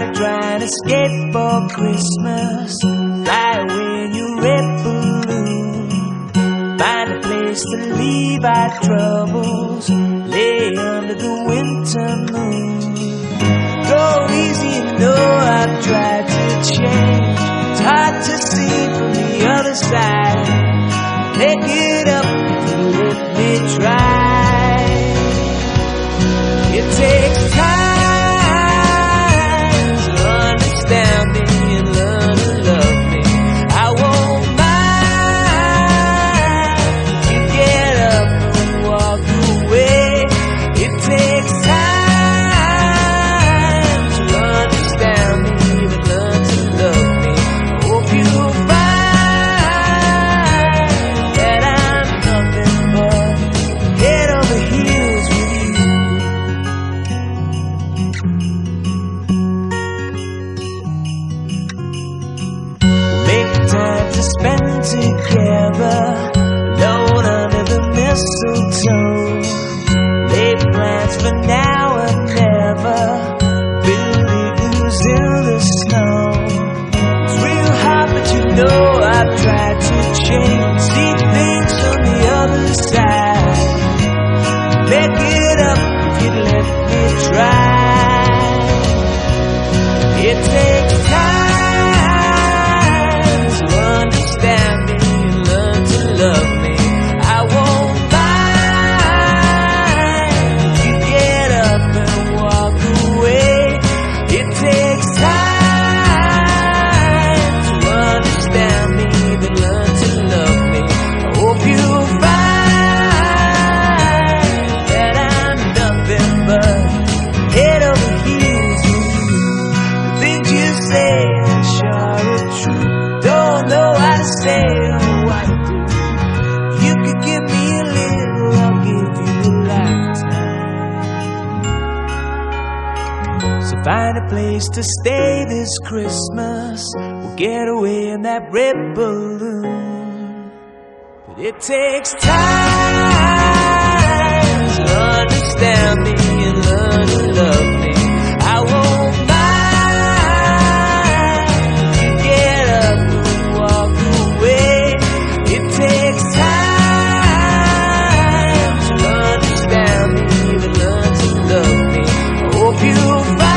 Gotta try and escape for Christmas. Fly away in your red balloon. Find a place to leave our troubles. Lay under the winter moon. Go easy, you know I've tried to change. It's hard to see from the other side. Pick it up if you let me try. It takes time to understand me and learn to love me. I won't mind if you get up and walk away. It takes time to understand me and learn to love me. I hope you'll find that I'm nothing but head over heels with you. Make time to spend together, alone under the mistletoe. Lay plans for now and never. Build igloos in the snow. It's real hard, but you know I've tried to change. See things on the other side. Make it up if you'd let me try. It takes time to understand me and learn to love me. I won't mind if you get up and walk away. It takes time to understand me and learn to love me. I hope you'll find that I'm nothing but head over heels with you. The things you say are sure are true. Don't know how to say or what to do. You could give me a little, I'll give you a lifetime. So find a place to stay this Christmas. We'll get away in that red balloon. But it takes time to understand me and learn to love me. I won't mind if you get up and walk away. It takes time to understand me and learn to love me. I hope you'll find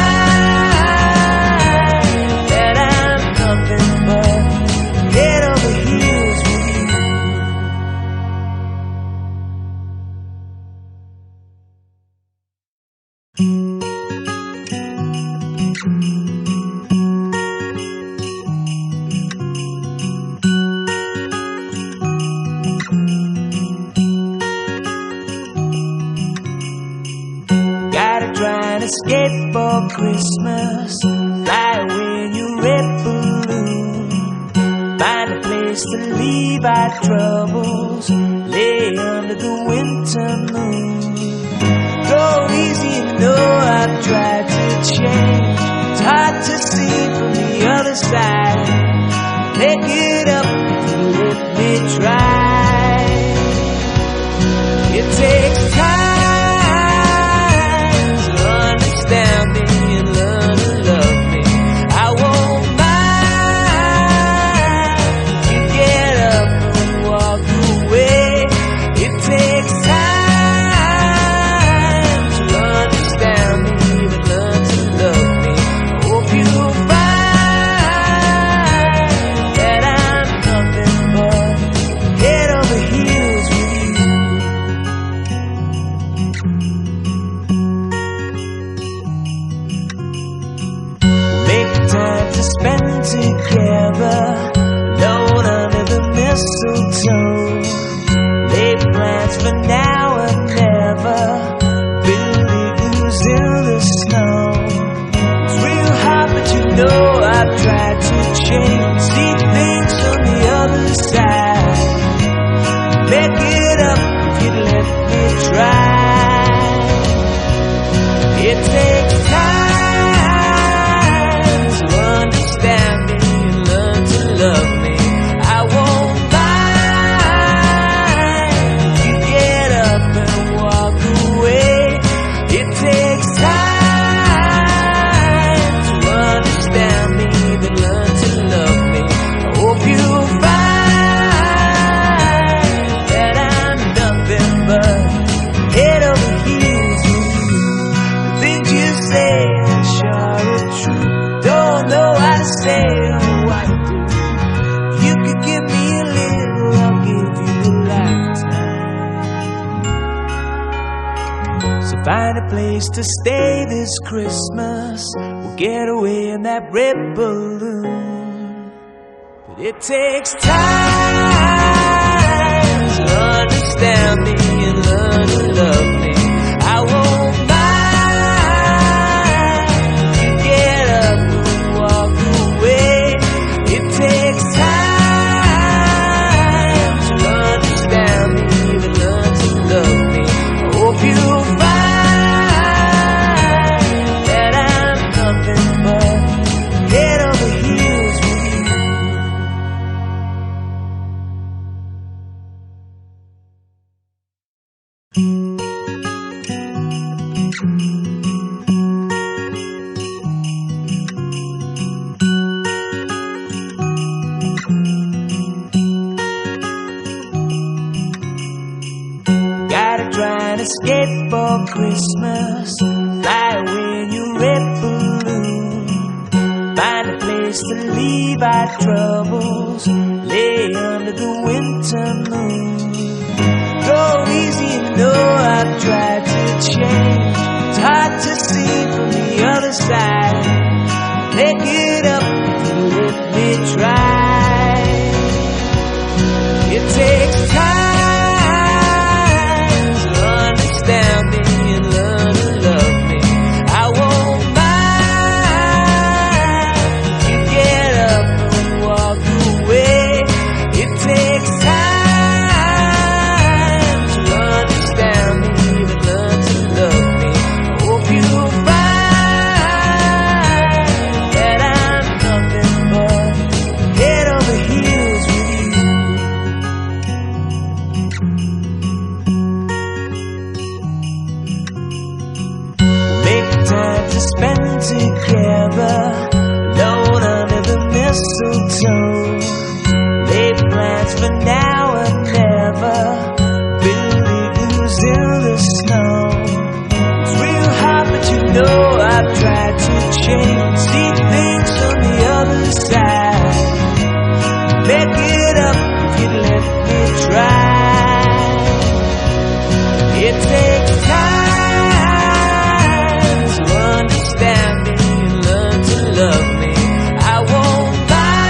that I'm nothing but head over heels with you. Gotta try and escape for Christmas. Fly away in your red balloon. Find a place to leave our troubles. Lay under the winter moon. Go easy, you know I've tried to change. It's hard to see from the other side. Pick it up if you let me try. It takes time to understand me and learn to love me. I won't mind if you get up and walk away. It takes time to understand me and learn to love me. I hope you'll find that I'm nothing but head over heels with you. Make time to spend together, alone under the mistletoe. Lay plans for now and never. Build igloos in the snow. It's real hard, but you know I've tried to change. See things on the other side. Make it up if you'd let me try. It takes time to understand me and to say or what to do. You could give me a little, I'll give you a lifetime. So find a place to stay this Christmas. We'll get away in that red balloon. But it takes time to understand me and learn to love me. I won't mind if you get up and walk away. It takes time to understand me and learn to love me. I hope you'll find that I'm nothing but head over heels with you. Gotta try and escape for Christmas. Fly away in your red balloon. Find a place to leave our troubles. Lay under the winter moon. Go easy, you know I've tried to change. It's hard to see from the other side. Make it up if you let me try. It takes time to understand me and learn to love me. I won't mind if you get up and walk away. It takes time to understand me and learn to love me. I hope you'll find that I'm nothing but head over heels with you. Make time to spend together, alone under the mistletoe. Lay plans for now and never, build igloos in the snow. It's real hard, but you know I've tried to change. See things from the other side. Make it up if you'd let me try. It takes time to understand me and learn to love me. I won't mind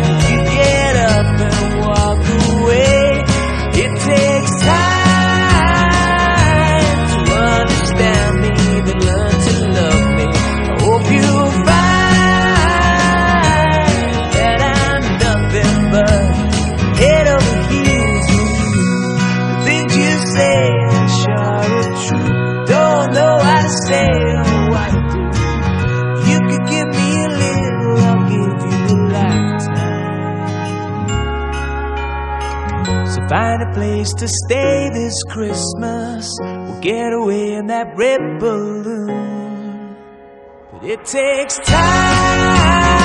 if you get up and walk away. It takes time to understand me and learn to love me. I hope you'll find that I'm nothing but head over heels with you. The things you say are sure are true. Don't know how to say or what to do. You could give me a little, I'll give you a lifetime. So find a place to stay this Christmas. We'll get away in that red balloon. But it takes time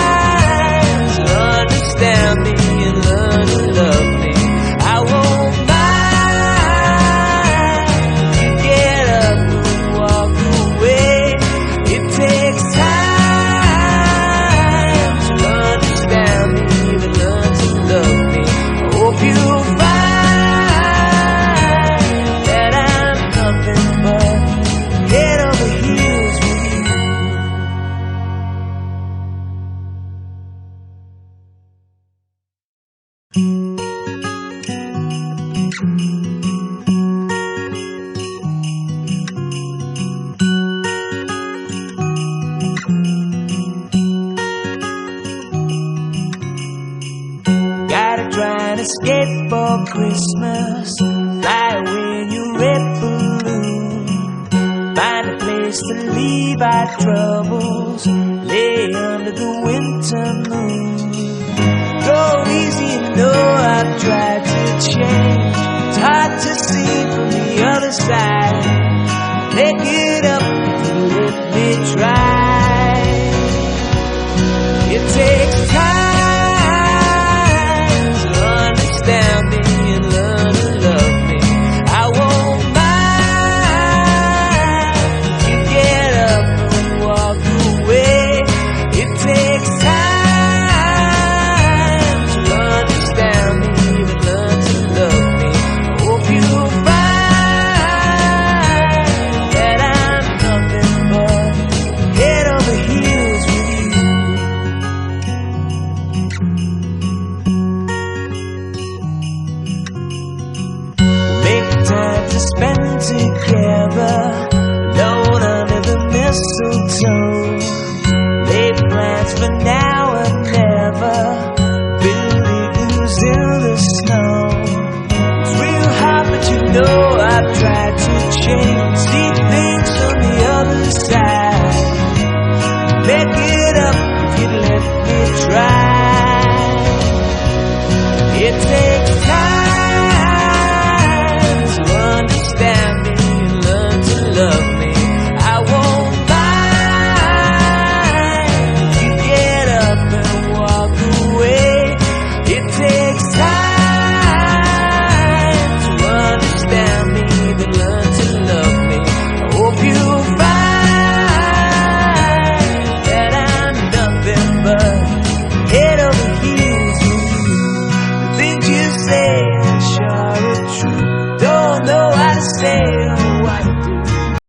to understand me and learn to love me. I won't mind if you get up and walk away. It takes time to understand me and learn to love me. I hope you'll find that I'm nothing but head over heels with you. Gotta try and escape for Christmas. Fly away in your red balloon. Find a place to leave our troubles. Lay under the winter moon. Go easy, you know I've tried to change. It's hard to see from the other side. Make it up if you let me try. It takes time to understand me and learn to love me. I won't mind if you get up and walk away. for now and never. Build igloos in the snow. It's real hard, but you know I've tried to change. See